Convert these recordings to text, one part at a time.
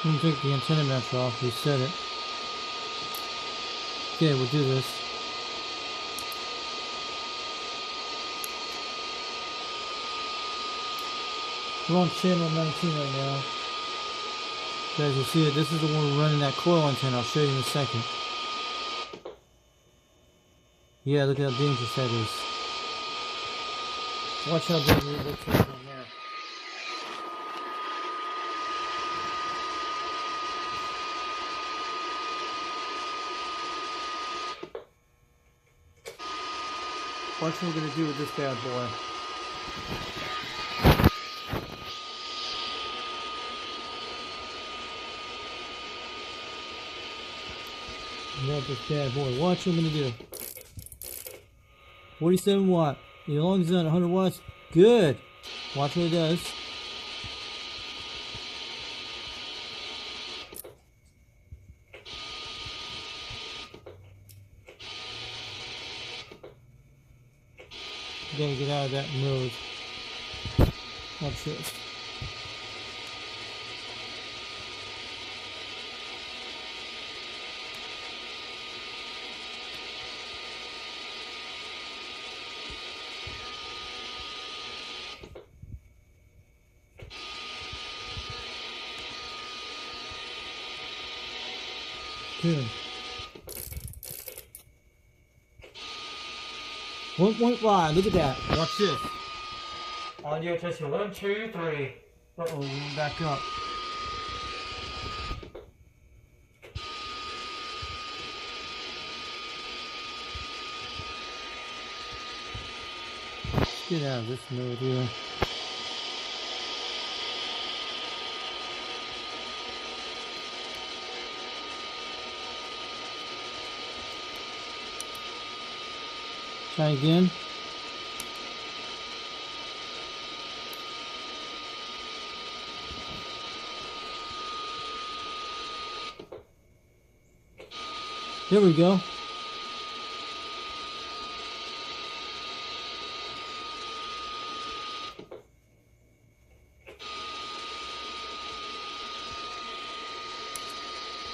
I'm gonna take the antenna mesh off, reset it. Okay, we'll do this. We're on channel 19 right now. You guys will see it. This is the one we're running that coil antenna. I'll show you in a second. Yeah, look how dangerous that is. Watch how dangerous it looks on there. Watch what we're going to do with this bad boy. Grab this bad boy. Watch what I'm going to do. 47 watt. As long as it's at 100 watts, good. Watch what it does. You gotta get out of that mode. Watch this. Good. 1.5, look at that. Watch this. Audio testing 1, 2, 3. Uh-oh, we're back up. Let's get out of this mode here. Try again. There we go.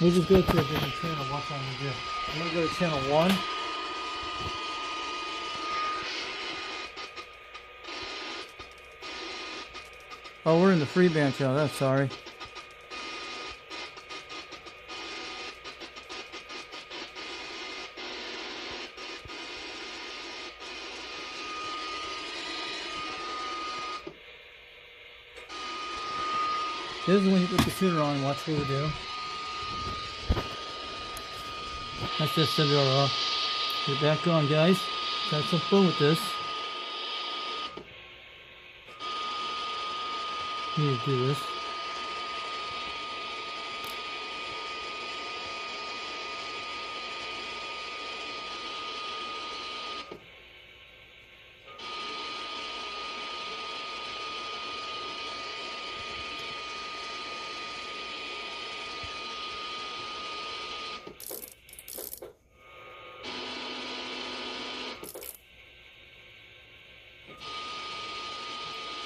We'll just go to a different channel. Watch what I'm going to do. I'm going to go to channel 1. Oh, we're in the free band channel. That's sorry. This is when you put the tuner on. Watch what we do. That's just WRR. Get back on, guys. Let's have some fun with this. Need to do this.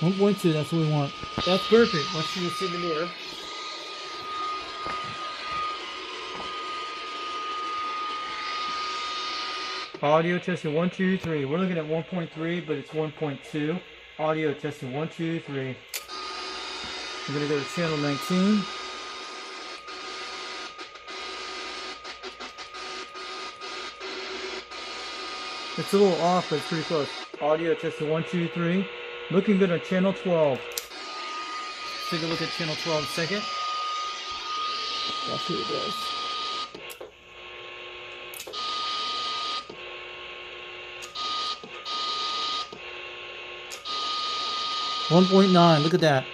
One point two, that's what we want. That's perfect. Let's see what's in the mirror. Audio testing 1, 2, 3. We're looking at 1.3, but it's 1.2. Audio testing 1, 2, 3. I'm gonna go to channel 19. It's a little off, but it's pretty close. Audio testing 1, 2, 3. Looking good on channel 12. Let's take a look at channel 12 in a second. Watch what it does. .9, look at that.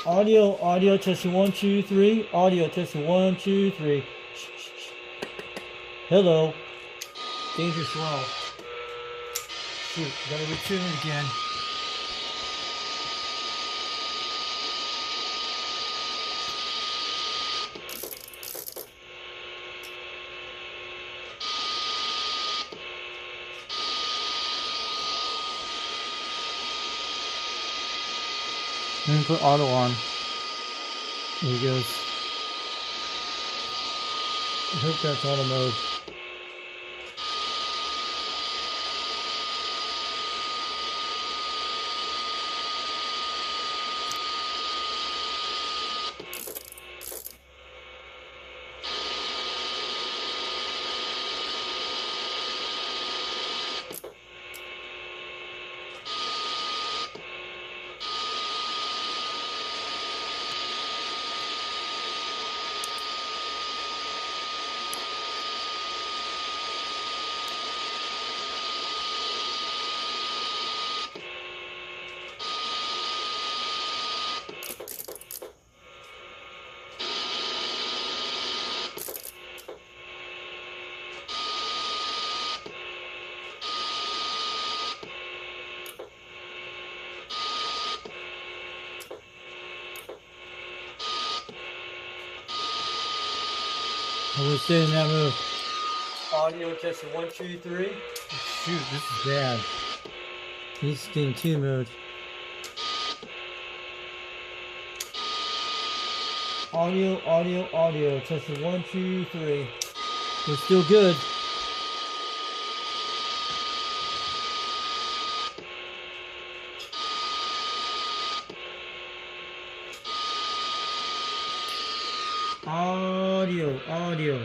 Audio testing 1, 2, 3. Audio testing 1, 2, 3. Hello. Dangerous low. Shoot, gotta retune it again. And put auto on. There he goes. I hope that's auto mode. We're staying in that move. Audio testing 1, 2, 3. Shoot, this is bad. He's staying 2 mode. Audio. Testing 1, 2, 3. We're still good. Audio.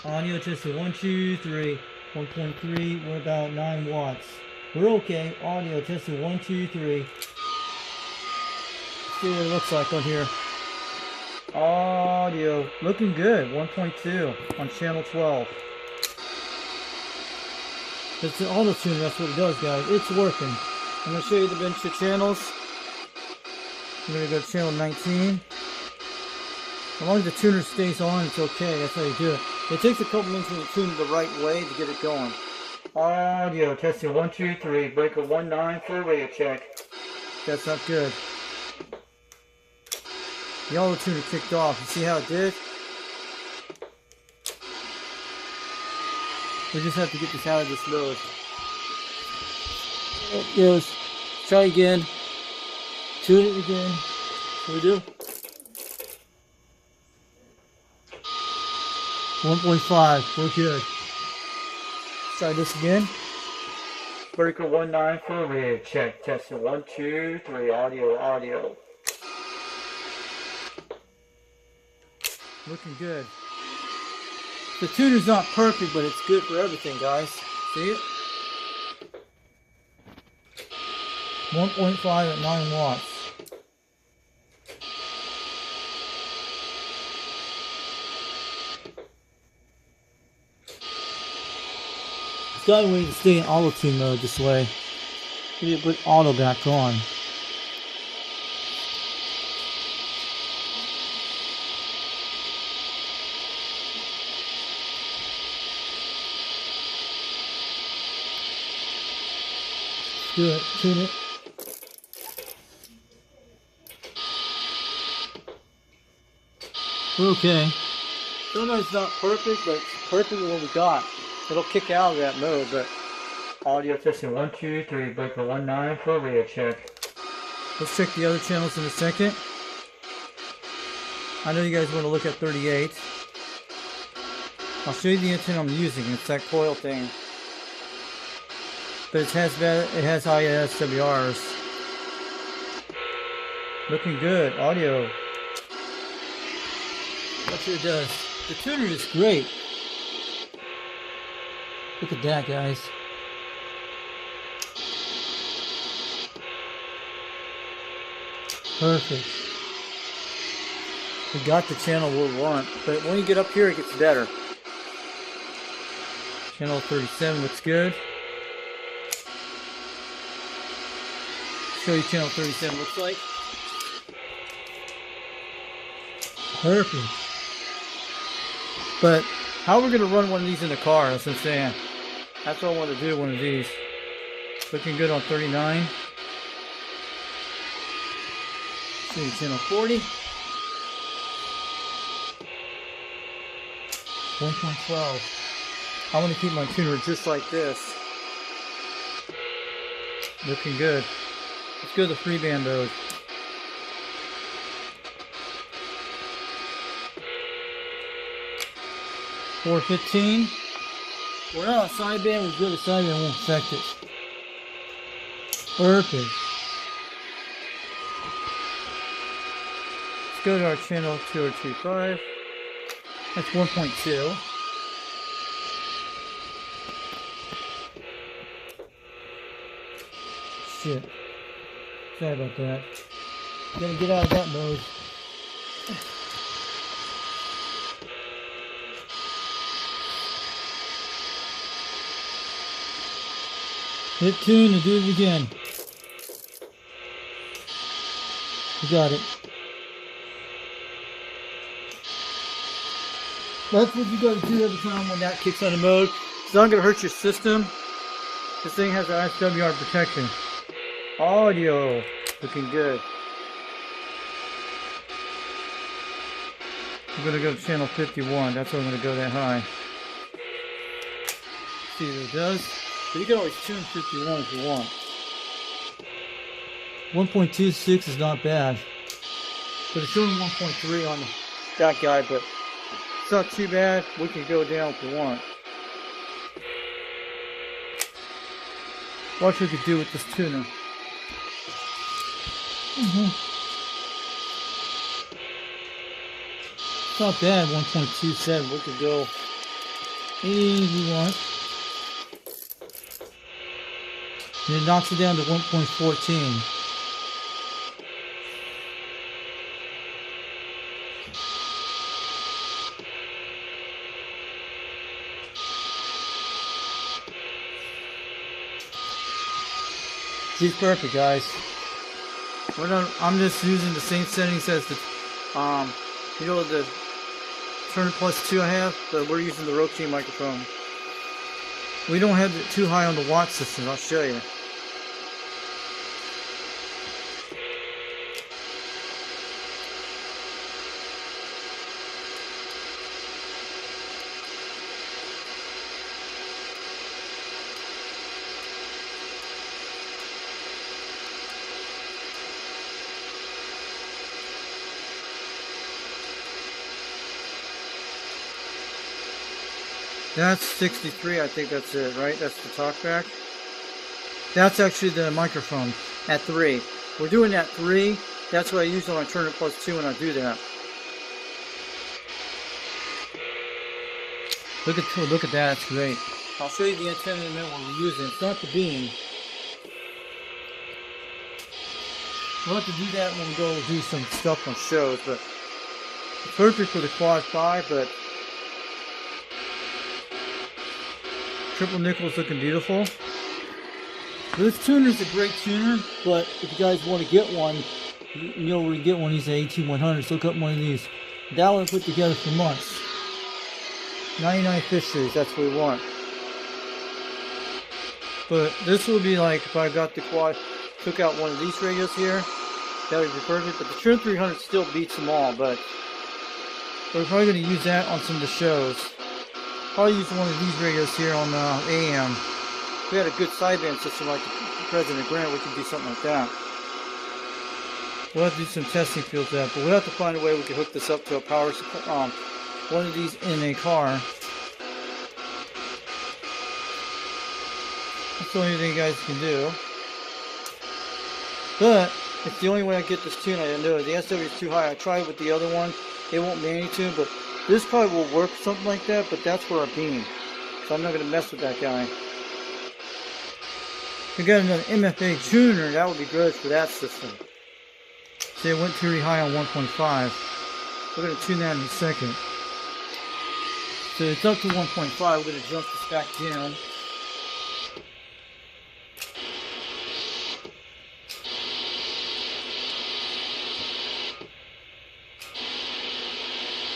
Audio testing 1, 2, 3. 1.3, we're about 9 watts. We're okay. Audio testing 1, 2, 3. Let's see what it looks like on here. Audio looking good. 1.2 on channel 12. It's an auto tune, that's what it does, guys. It's working. I'm going to show you the bunch of channels. I'm going to go to channel 19. As long as the tuner stays on, it's okay. That's how you do it. It takes a couple minutes when you tune it the right way to get it going. Audio testing 1, 2, 3. Breaker 19 for a radio check. That's not good. The auto tuner kicked off. You see how it did? We just have to get this out of this mode. There it goes. Try again. Tune it again. What do we do? 1.5. We're good. Try this again. Breaker 19 for a radio check. Testing 1, 2, 3. Audio. Looking good. The tuner's not perfect, but it's good for everything, guys. See it? 1.5 at 9 watts. It's got a way to stay in auto tune mode this way. We need to put auto back on. Do it, tune it. We're okay. Sometimes it's not perfect, but it's perfect with what we got. It'll kick out of that mode, but audio testing 1, 2, 3. Breaker 19 for a radio check. Let's check the other channels in a second. I know you guys want to look at 38. I'll show you the antenna I'm using. It's that coil thing. But it has high SWRs. Looking good. Audio. That's what it does. The tuner is great. Look at that, guys. Perfect. We got the channel we want, but when you get up here, it gets better. Channel 37 looks good. Show you channel 37 looks like. Perfect. But how are we going to run one of these in the car? That's what I'm saying. That's what I want to do, one of these. Looking good on 39. Show you channel 40. 1.12. I want to keep my tuner just like this. Looking good. Let's go to the freeband mode. $415. We're not on sideband, we go to sideband, won't affect it. Perfect. Let's go to our channel 2025. That's 1.2. Shit. Sorry about that. Gotta get out of that mode. Hit tune and do it again. You got it. That's what you gotta do every time when that kicks on the mode. It's not gonna hurt your system. This thing has an SWR protection. Audio. Looking good. I'm gonna go to channel 51. That's why I'm gonna go that high. See what it does. But you can always tune 51 if you want. 1.26 is not bad. But it's showing 1.3 on that guy, but it's not too bad. We can go down if we want. Watch what we can do with this tuner. It's not bad, 1.27. We could go any we want. And it knocks it down to 1.14. She's perfect, guys. I'm just using the same settings as the, you know, the Turner Plus 2 I have, but we're using the Roku microphone. We don't have it too high on the watt system. I'll show you. That's 63, I think that's it, right? That's the talkback. That's actually the microphone at 3. We're doing that 3. That's what I use on my Turner Plus 2 when I do that. Look at that, it's great. I'll show you the antenna in a minute what we're using. It's not the beam. We'll have to do that when we go do some stuff on shows, but it's perfect for the quad 5, but triple nickel's looking beautiful. This tuner is a great tuner, but if you guys want to get one, you know where to get one. These ATU-100s. Look up one of these. That one I put together for months. 99 fisheries, that's what we want. But this will be like if I got the quad, took out one of these radios here, that would be perfect. But the Trim 300 still beats them all, but we're probably going to use that on some of the shows. Probably use one of these radios here on AM. If we had a good sideband system like the President Grant, we could do something like that. We'll have to do some testing fields of that, but we'll have to find a way we can hook this up to a power supply, one of these in a car. That's the only thing you guys can do. But it's the only way I get this tune. I know the SW is too high. I tried with the other one. It won't manually tune, but this probably will work something like that, but that's for a beam. So I'm not going to mess with that guy. If we got another MFA tuner, that would be good for that system. See, it went too high on 1.5. We're going to tune that in a second. So it's up to 1.5. We're going to jump this back down.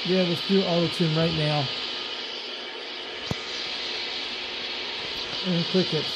Yeah, let's do auto-tune right now. And click it.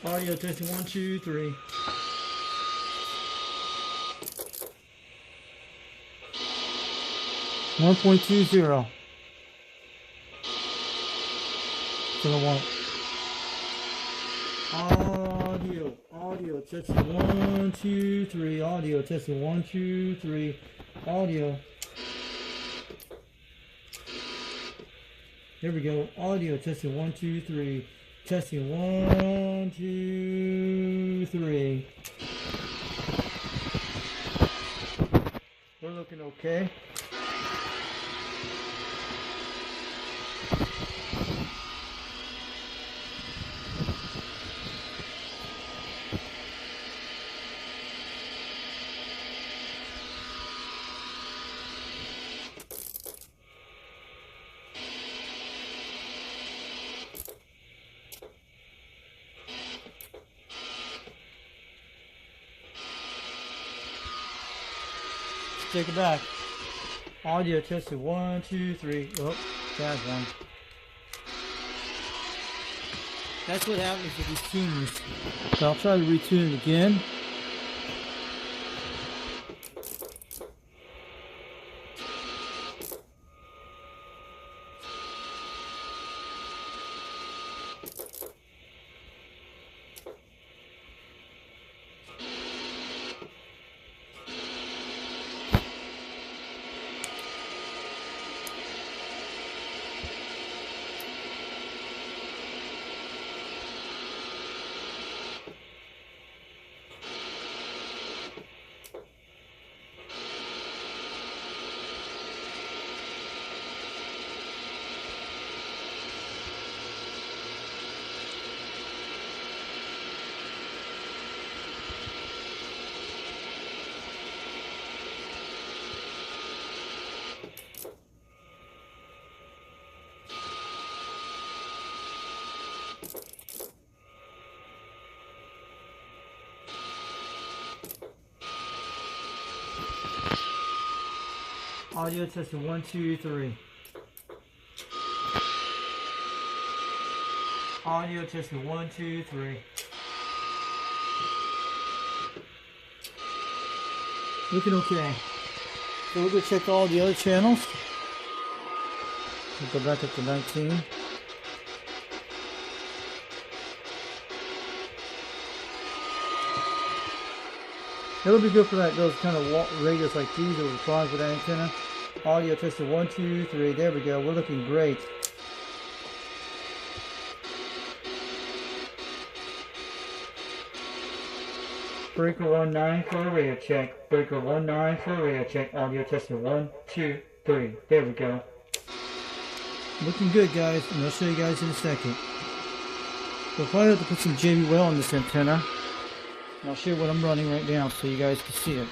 Audio testing 1, 2, 3. $1.20. So I want audio testing 1, 2, 3. Audio testing 1, 2, 3. Audio. Here we go. Audio testing 1, 2, 3. Testing 1, 2, 3. We're looking okay. Take it back. Audio tested 1, 2, 3. Oh, bad one. That's what happens with these tuners. So I'll try to retune it again. Audio testing 1, 2, 3. Audio testing 1, 2, 3. Looking okay. So we're gonna check all the other channels. We'll go back up to 19. It'll be good for that, those kind of radios like these that we're flying for that antenna. Audio tested 1, 2, 3. There we go. We're looking great. Breaker 19 for a radio check. Breaker 19 for a radio check. Audio tested 1, 2, 3. There we go. Looking good, guys, and I'll show you guys in a second. We'll probably have to put some JBL on this antenna. And I'll show you what I'm running right now so you guys can see it.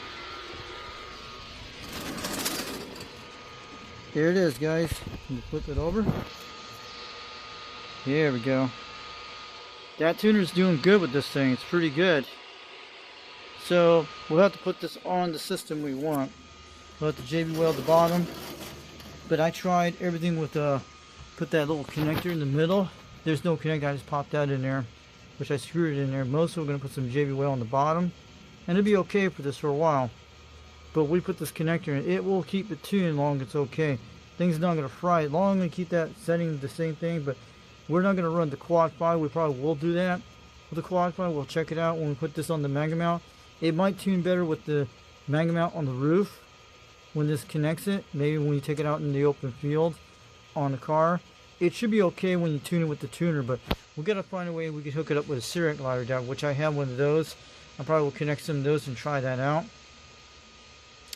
There it is, guys. Let me flip it over. There we go. That tuner's doing good with this thing. It's pretty good. So we'll have to put this on the system we want. We'll have to JB weld the bottom. But I tried everything with put that little connector in the middle. There's no connector. I just popped that in there, which I screwed it in there. Mostly we're going to put some JB weld on the bottom. And it'll be okay for this for a while. But we put this connector in, it will keep it tuned long as it's okay. Things are not going to fry it long. I'm going to keep that setting the same thing, but we're not going to run the quad 5. We probably will do that with the quad 5. We'll check it out when we put this on the mega mount. It might tune better with the mega mount on the roof when this connects it. Maybe when you take it out in the open field on the car. It should be okay when you tune it with the tuner, but we've got to find a way we can hook it up with a Syrinx ladder down, which I have one of those. I probably will connect some of those and try that out.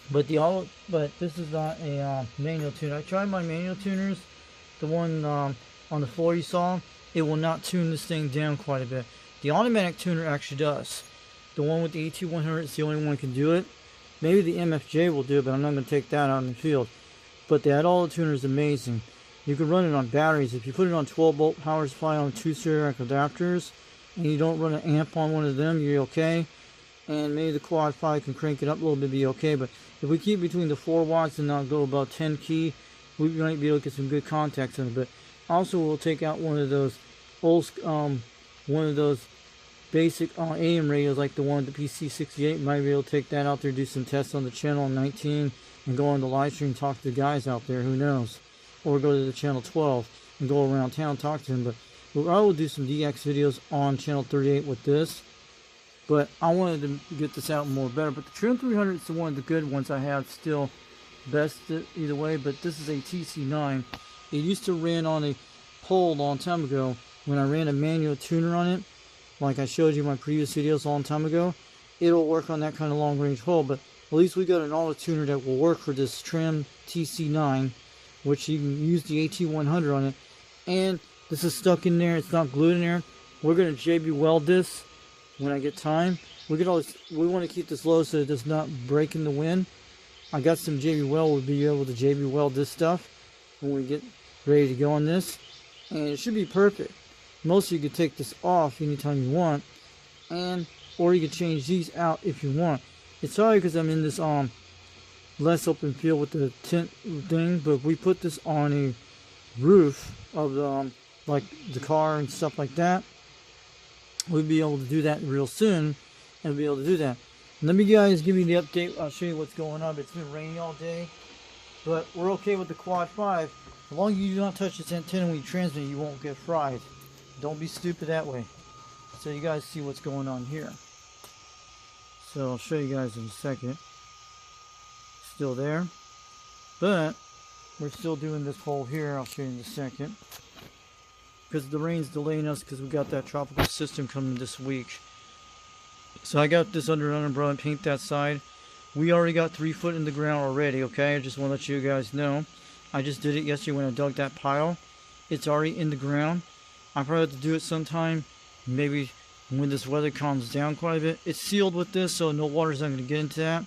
But this is not a manual tuner. I tried my manual tuners, the one on the floor you saw. It will not tune this thing down quite a bit. The automatic tuner actually does. The one with the ATU-100 is the only one that can do it. Maybe the MFJ will do it, but I'm not going to take that out in the field. But the all tuner is amazing. You can run it on batteries. If you put it on 12-volt power supply on 2 Syrinx adapters, and you don't run an amp on one of them, you're okay. And maybe the quad 5 can crank it up a little bit, be okay. But if we keep between the 4 watts and not go about 10 key, we might be able to get some good contacts in it. But also we'll take out one of those old, basic AM radios like the one with the PC68. Might be able to take that out there, do some tests on the channel 19, and go on the live stream and talk to the guys out there. Who knows? Or go to the channel 12 and go around town and talk to them. But I will do some DX videos on channel 38 with this. But I wanted to get this out more better. But the Trim 300 is the one of the good ones I have still. Best either way. But this is a tc9. It used to run on a pole a long time ago when I ran a manual tuner on it. Like I showed you in my previous videos a long time ago. It'll work on that kind of long range hole. But at least we got an auto tuner that will work for this Trim tc9. Which you can use the ATU-100 on it. And this is stuck in there. It's not glued in there. We're going to JB weld this when I get time. We want to keep this low so it does not break in the wind. I got some JB weld. We'll be able to JB weld this stuff when we get ready to go on this. And it should be perfect. Mostly you could take this off anytime you want. Or you could change these out if you want. It's sorry because I'm in this less open field with the tent thing. But if we put this on a roof of the like the car and stuff like that, we'll be able to do that real soon and be able to do that. Let me guys give you the update. I'll show you what's going on. It's been raining all day, but we're okay with the quad 5. As long as you do not touch this antenna when you transmit, you won't get fried. Don't be stupid that way. So you guys see what's going on here. So I'll show you guys in a second. Still there, but we're still doing this hole here. I'll show you in a second. Because the rain's delaying us because we got that tropical system coming this week. So I got this under an umbrella and paint that side. We already got 3 foot in the ground already, okay? I just want to let you guys know. I just did it yesterday when I dug that pile. It's already in the ground. I probably have to do it sometime, maybe when this weather calms down quite a bit. It's sealed with this, so no water's not going to get into that.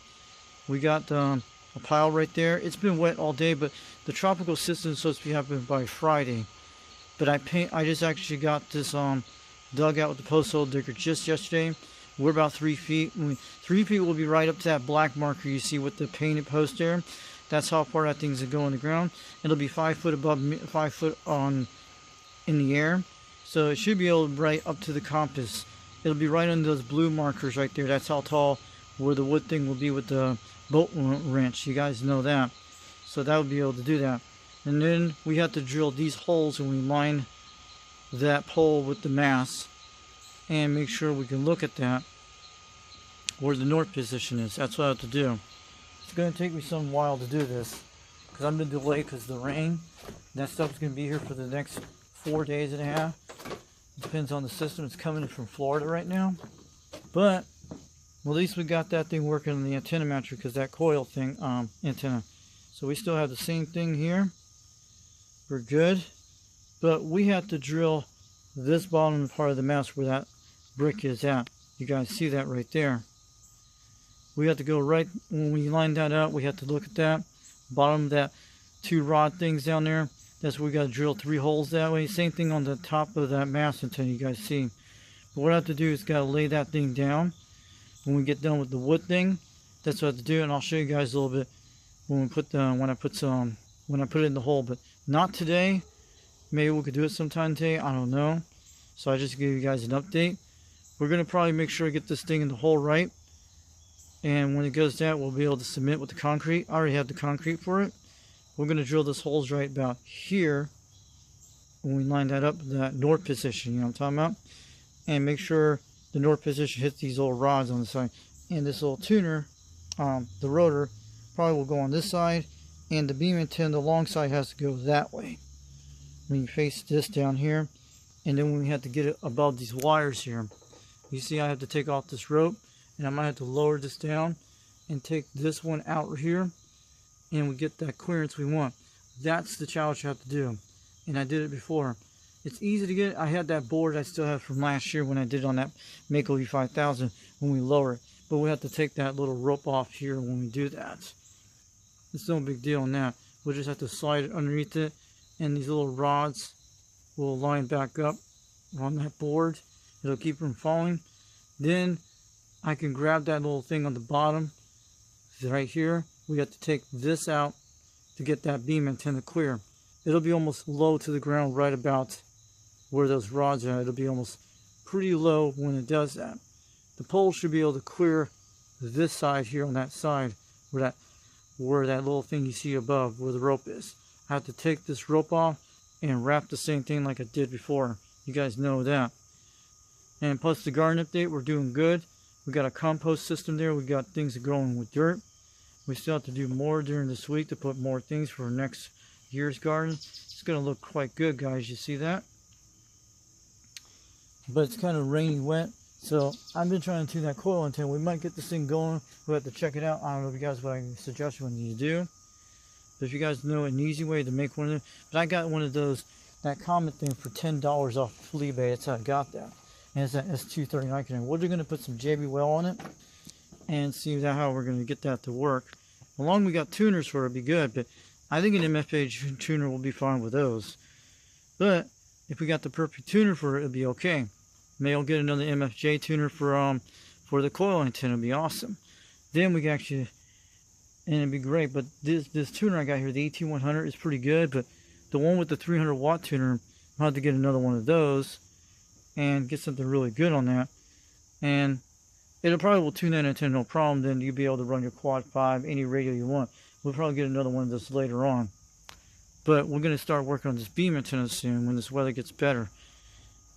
We got a pile right there. It's been wet all day, but the tropical system is supposed to be happening by Friday. But I just actually got this dug out with the post hole digger just yesterday. We're about 3 feet. 3 feet will be right up to that black marker you see with the painted post there. That's how far that thing's going to go in the ground. It'll be 5 foot above, 5 foot in the air. So it should be able to right up to the compass. It'll be right on those blue markers right there. That's how tall where the wood thing will be with the bolt wrench. You guys know that. So that would be able to do that. And then we have to drill these holes and we line that pole with the mast and make sure we can look at that where the north position is. That's what I have to do. It's going to take me some while to do this because I'm been delayed because of the rain. That stuff's going to be here for the next 4 days and a half. It depends on the system. It's coming in from Florida right now. But well, at least we got that thing working on the antenna matcher because that coil thing antenna. So we still have the same thing here. We're good, but we have to drill this bottom part of the mast where that brick is at. You guys see that right there. We have to go right, when we line that out, we have to look at that. Bottom of that 2 rod things down there. That's where we got to drill 3 holes that way. Same thing on the top of that mast antenna you guys see. But what I have to do is got to lay that thing down. When we get done with the wood thing, that's what I have to do. And I'll show you guys a little bit when we put when I put it in the hole. But not today. Maybe we could do it sometime today. I don't know. So I just gave you guys an update. We're going to probably make sure to get this thing in the hole right. And when it goes down, we'll be able to cement with the concrete. I already have the concrete for it. We're going to drill this holes right about here. When we line that up, that north position, you know what I'm talking about? And make sure the north position hits these little rods on the side. And this little tuner, the rotor, probably will go on this side. And the beam antenna, the long side has to go that way. When you face this down here. And then we have to get it above these wires here. You see I have to take off this rope. And I might have to lower this down. And take this one out here. And we get that clearance we want. That's the challenge I have to do. And I did it before. It's easy to get. I had that board I still have from last year when I did on that Mako V5000 when we lower it. But we have to take that little rope off here when we do that. It's no big deal on that. We'll just have to slide it underneath it. And these little rods will line back up on that board. It'll keep from falling. Then I can grab that little thing on the bottom. Right here. We have to take this out to get that beam antenna clear. It'll be almost low to the ground right about where those rods are. It'll be almost pretty low when it does that. The pole should be able to clear this side here on that side where that little thing you see above where the rope is. I have to take this rope off and wrap the same thing like I did before. You guys know that. And plus the garden update, we're doing good. We got a compost system there. We got things growing with dirt. We still have to do more during this week to put more things for next year's garden. It's going to look quite good, guys. You see that? But it's kind of rainy, wet. So I've been trying to do that coil antenna. We might get this thing going. We'll have to check it out. I don't know if you guys what I suggest you need to do. But if you guys know an easy way to make one of them. But I got one of those, that Comet thing for $10 off of eBay. That's how I got that. And it's that S239 connector. We're just going to put some JB Well on it and see how we're going to get that to work. As long as we got tuners for it, it'll be good. But I think an MFJ tuner will be fine with those. But if we got the perfect tuner for it, it'll be okay. Maybe I'll get another MFJ tuner for the coil antenna. It'll be awesome. Then we can actually, and it'd be great. But this tuner I got here, the ATU-100, is pretty good. But the one with the 300 watt tuner, I'll have to get another one of those and get something really good on that. And it'll probably will tune that antenna no problem. Then you'll be able to run your quad 5 any radio you want. We'll probably get another one of this later on. But we're going to start working on this beam antenna soon when this weather gets better.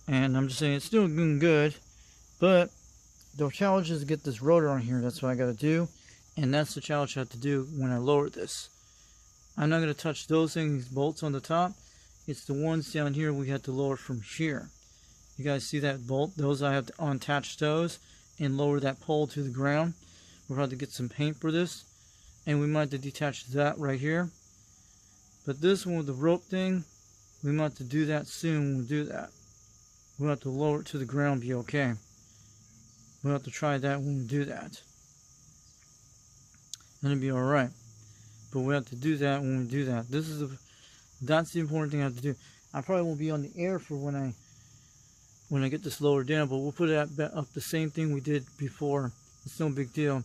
And I'm just saying it's still doing good. But the challenge is to get this rotor on here. That's what I got to do. And that's the challenge I have to do when I lower this. I'm not going to touch those things, bolts on the top. It's the ones down here we have to lower from here. You guys see that bolt? Those I have to unattach those and lower that pole to the ground. We're about to get some paint for this. And we might have to detach that right here. But this one with the rope thing, we might have to do that soon when we do that. We'll have to lower it to the ground, be okay. We'll have to try that when we do that. And it'll be alright. But we have to do that when we do that. That's the important thing I have to do. I probably won't be on the air for when I get this lowered down, but we'll put it up the same thing we did before. It's no big deal.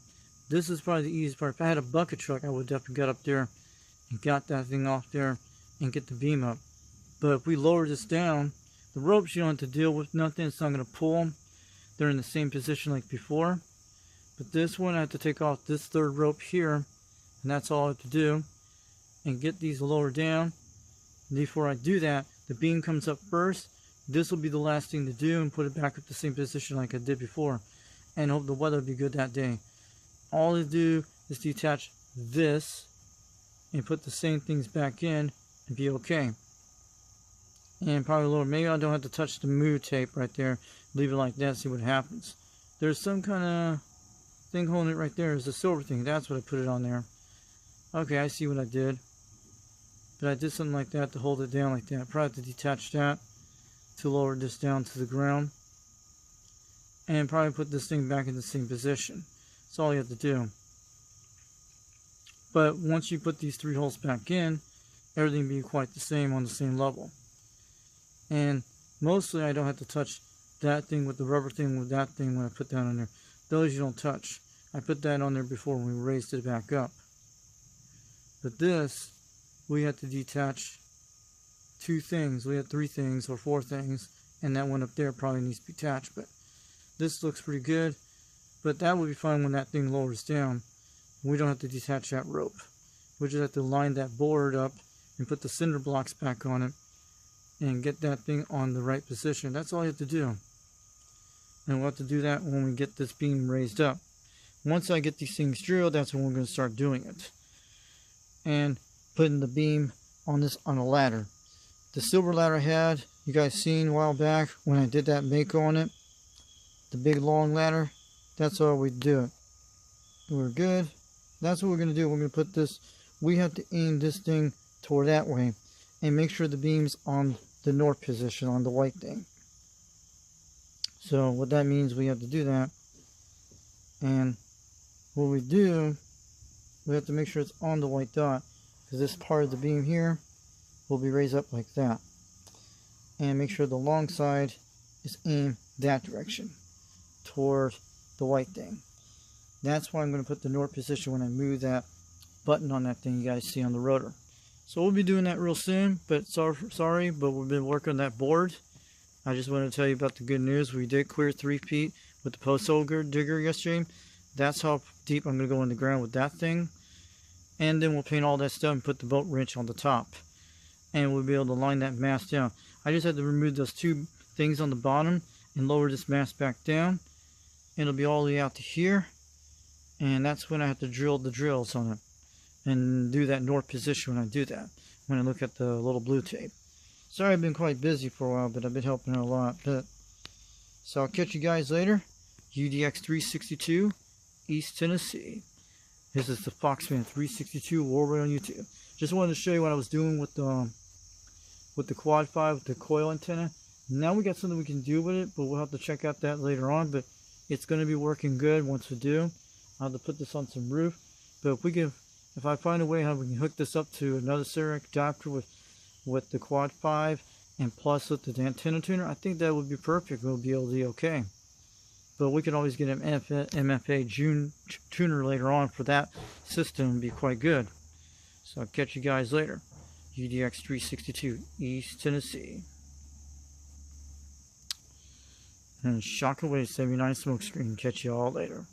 This is probably the easiest part. If I had a bucket truck, I would definitely got up there and got that thing off there and get the beam up. But if we lower this down, the ropes you don't have to deal with nothing. It's not going to pull them. They're in the same position like before. But this one, I have to take off this third rope here, and that's all I have to do, and get these lowered down. Before I do that, the beam comes up first. This will be the last thing to do, and put it back up the same position like I did before, and hope the weather will be good that day. All I do is detach this and put the same things back in and be okay. And probably lower. Maybe I don't have to touch the move tape right there. Leave it like that, see what happens. There's some kind of thing holding it right there. Is the silver thing. That's what I put it on there. Okay, I see what I did. But I did something like that to hold it down like that. Probably have to detach that to lower this down to the ground. And probably put this thing back in the same position. That's all you have to do. But once you put these 3 holes back in, everything will be quite the same on the same level. And mostly I don't have to touch that thing with the rubber thing with that thing when I put that on there. Those you don't touch. I put that on there before when we raised it back up. But this, we have to detach 2 things. We have 3 things or 4 things. And that one up there probably needs to be attached. But this looks pretty good. But that will be fine when that thing lowers down. We don't have to detach that rope. We just have to line that board up and put the cinder blocks back on it and get that thing on the right position. That's all you have to do. And we'll have to do that when we get this beam raised up. Once I get these things drilled, that's when we're going to start doing it. And putting the beam on a ladder. The silver ladder I had, you guys seen a while back when I did that Mako on it. The big long ladder. That's all we do it. We're good. That's what we're going to do. We're going to put this, we have to aim this thing toward that way. And make sure the beam's on the north position on the white thing. So what that means, we have to do that. And what we do, we have to make sure it's on the white dot. Because this part of the beam here will be raised up like that. And make sure the long side is aimed that direction. Toward the white thing. That's why I'm going to put the north position when I move that button on that thing you guys see on the rotor. So we'll be doing that real soon, but sorry, but we've been working on that board. I just wanted to tell you about the good news. We did clear 3 feet with the post hole digger yesterday. That's how deep I'm going to go in the ground with that thing. And then we'll paint all that stuff and put the bolt wrench on the top. And we'll be able to line that mast down. I just had to remove those 2 things on the bottom and lower this mast back down. It'll be all the way out to here. And that's when I have to drill the drills on it. And do that north position when I do that. When I look at the little blue tape. Sorry I've been quite busy for a while, but I've been helping out a lot. So I'll catch you guys later. UDX362, East Tennessee. This is the Foxman 362 Warway on YouTube. Just wanted to show you what I was doing with the quad 5 with the coil antenna. Now we got something we can do with it, but we'll have to check out that later on. But it's going to be working good once we do. I'll have to put this on some roof. But if I find a way how we can hook this up to another serial adapter with the quad 5 and plus with the antenna tuner, I think that would be perfect. We'll be able to be okay. But we can always get an MFA June tuner later on for that system and be quite good. So I'll catch you guys later. UDX362, East Tennessee. And shock away 79 smoke screen. Catch you all later.